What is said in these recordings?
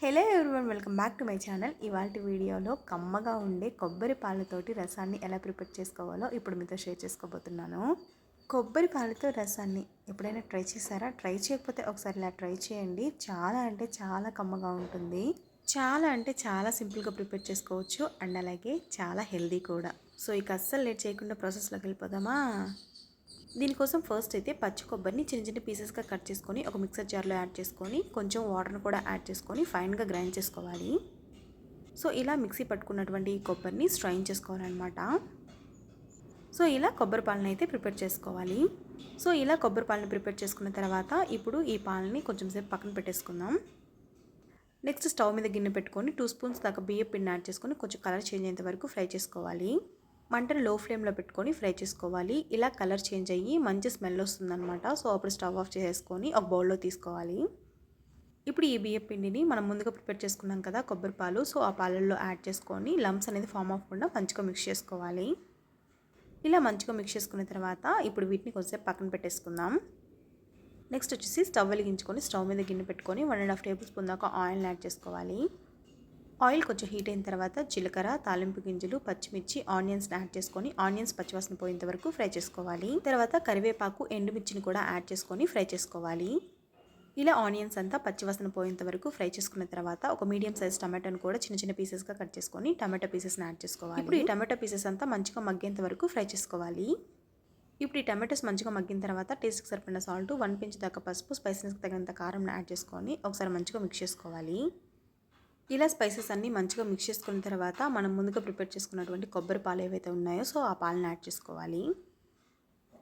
Hello everyone, welcome back to my channel. ఇవాల్టి వీడియోలో కమ్మగా ఉండే కొబ్బరి పాలతోటి రసాన్ని ఎలా ప్రిపేర్ చేసుకోవాలో ఇప్పుడు మీతో షేర్ చేసుకోబోతున్నాను. కొబ్బరి పాలతో రసాన్ని ఎప్పుడైనా ట్రై చేశారా? ట్రై చేయకపోతే ఒకసారి ఇలా ట్రై చేయండి. చాలా అంటే చాలా కమ్మగా ఉంటుంది. చాలా అంటే చాలా సింపుల్గా ప్రిపేర్ చేసుకోవచ్చు అండ్ అలాగే చాలా హెల్దీ కూడా. సో ఇక అస్సలు లేట్ చేయకుండా ప్రాసెస్లోకి వెళ్ళిపోదామా? దీనికోసం ఫస్ట్ అయితే పచ్చి కొబ్బరిని చిన్న చిన్న పీసెస్గా కట్ చేసుకొని ఒక మిక్సర్ జార్లో యాడ్ చేసుకొని కొంచెం వాటర్ని కూడా యాడ్ చేసుకొని ఫైన్గా గ్రైండ్ చేసుకోవాలి. సో ఇలా మిక్సీ పట్టుకున్నటువంటి ఈ కొబ్బరిని స్ట్రైన్ చేసుకోవాలన్నమాట. సో ఇలా కొబ్బరి పాలను అయితే ప్రిపేర్ చేసుకోవాలి. సో ఇలా కొబ్బరి పాలను ప్రిపేర్ చేసుకున్న తర్వాత ఇప్పుడు ఈ పాలని కొంచెం సేపు పక్కన పెట్టేసుకుందాం. నెక్స్ట్ స్టవ్ మీద గిన్నె పెట్టుకొని 2 స్పూన్స్ దాకా బియ్యం పిండి యాడ్ చేసుకొని కొంచెం కలర్ చేంజ్ అయ్యేంత వరకు ఫ్రై చేసుకోవాలి. మంటను లో ఫ్లేమ్లో పెట్టుకొని ఫ్రై చేసుకోవాలి. ఇలా కలర్ చేంజ్ అయ్యి మంచి స్మెల్ వస్తుందన్నమాట. సో అప్పుడు స్టవ్ ఆఫ్ చేసుకొని ఒక బౌల్లో తీసుకోవాలి. ఇప్పుడు ఈ బియ్యం పిండిని మనం ముందుగా ప్రిపేర్ చేసుకున్నాం కదా కొబ్బరి పాలు, సో ఆ పాలల్లో యాడ్ చేసుకొని లంప్స్ అనేది ఫామ్ అవ్వకుండా మంచిగా మిక్స్ చేసుకోవాలి. ఇలా మంచిగా మిక్స్ చేసుకున్న తర్వాత ఇప్పుడు వీటిని కొంచెంసేపు పక్కన పెట్టేసుకుందాం. నెక్స్ట్ వచ్చేసి స్టవ్ వెలిగించుకొని స్టవ్ మీద గిన్నె పెట్టుకొని 1.5 టేబుల్ స్పూన్ దాకా ఆయిల్ని యాడ్ చేసుకోవాలి. ఆయిల్ కొంచెం హీట్ అయిన తర్వాత జీలకర్ర, తాలింపు గింజలు, పచ్చిమిర్చి, ఆనియన్స్ని యాడ్ చేసుకొని ఆనియన్స్ పచ్చివాసన పోయేంత వరకు ఫ్రై చేసుకోవాలి. తర్వాత కరివేపాకు, ఎండుమిర్చిని కూడా యాడ్ చేసుకొని ఫ్రై చేసుకోవాలి. ఇలా ఆనియన్స్ అంతా పచ్చివాసన పోయేంత వరకు ఫ్రై చేసుకున్న తర్వాత ఒక మీడియం సైజ్ టమాటోని కూడా చిన్న చిన్న పీసెస్గా కట్ చేసుకొని టమాటో పీసెస్ని యాడ్ చేసుకోవాలి. ఇప్పుడు ఈ టమాటో పీసెస్ అంతా మంచిగా మగ్గేంత వరకు ఫ్రై చేసుకోవాలి. ఇప్పుడు ఈ టమాటోస్ మంచిగా మగ్గిన తర్వాత టేస్ట్కి సరిపడిన సాల్ట్, 1 పించ్ దాకా పసుపు, స్పైసీనెస్కి తగినంత కారం యాడ్ చేసుకొని ఒకసారి మంచిగా మిక్స్ చేసుకోవాలి. ఇలా స్పైసెస్ అన్నీ మంచిగా మిక్స్ చేసుకున్న తర్వాత మనం ముందుగా ప్రిపేర్ చేసుకున్నటువంటి కొబ్బరి పాలు ఏవైతే ఉన్నాయో సో ఆ పాలను యాడ్ చేసుకోవాలి.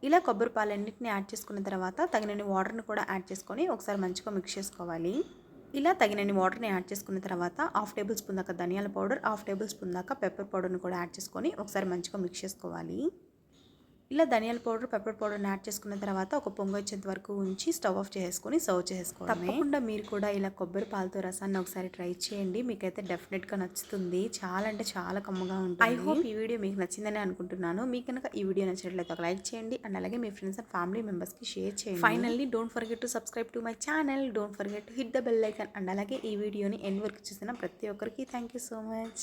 ఇలా కొబ్బరి పాలన్నింటినీ యాడ్ చేసుకున్న తర్వాత తగినన్ని వాటర్ని కూడా యాడ్ చేసుకొని ఒకసారి మంచిగా మిక్స్ చేసుకోవాలి. ఇలా తగినన్ని వాటర్ని యాడ్ చేసుకున్న తర్వాత 1/2 టేబుల్ స్పూన్ దాకా ధనియాల పౌడర్, 1/2 టేబుల్ స్పూన్ దాకా పెప్పర్ పౌడర్ని కూడా యాడ్ చేసుకొని ఒకసారి మంచిగా మిక్స్ చేసుకోవాలి. ఇలా ధనియాల పౌడర్, పెప్పర్ పౌడర్ని యాడ్ చేసుకున్న తర్వాత ఒక పొంగు వచ్చేంత వరకు ఉంచి స్టవ్ ఆఫ్ చేసుకొని సర్వ్ చేసుకోవడమే. తప్పకుండా మీరు కూడా ఇలా కొబ్బరి పాలతో రసాన్ని ఒకసారి ట్రై చేయండి. మీకైతే డెఫినెట్గా నచ్చుతుంది. చాలా అంటే చాలా కమ్మగా ఉంటుంది. ఐ హోప్ ఈ వీడియో మీకు నచ్చిందని అనుకుంటున్నాను. మీకు కనుక ఈ వీడియో నచ్చినట్లయితే ఒక లైక్ చేయండి అండ్ అలాగే మీ ఫ్రెండ్స్ అండ్ ఫ్యామిలీ మెంబర్స్కి షేర్ చేయండి. Finally don't forget to subscribe to my channel. Don't forget to hit the bell icon and అలాగే ఈ వీడియోని ఎండ్ వరకు చూసిన ప్రతి ఒక్కరికి థ్యాంక్ యూ సో మచ్.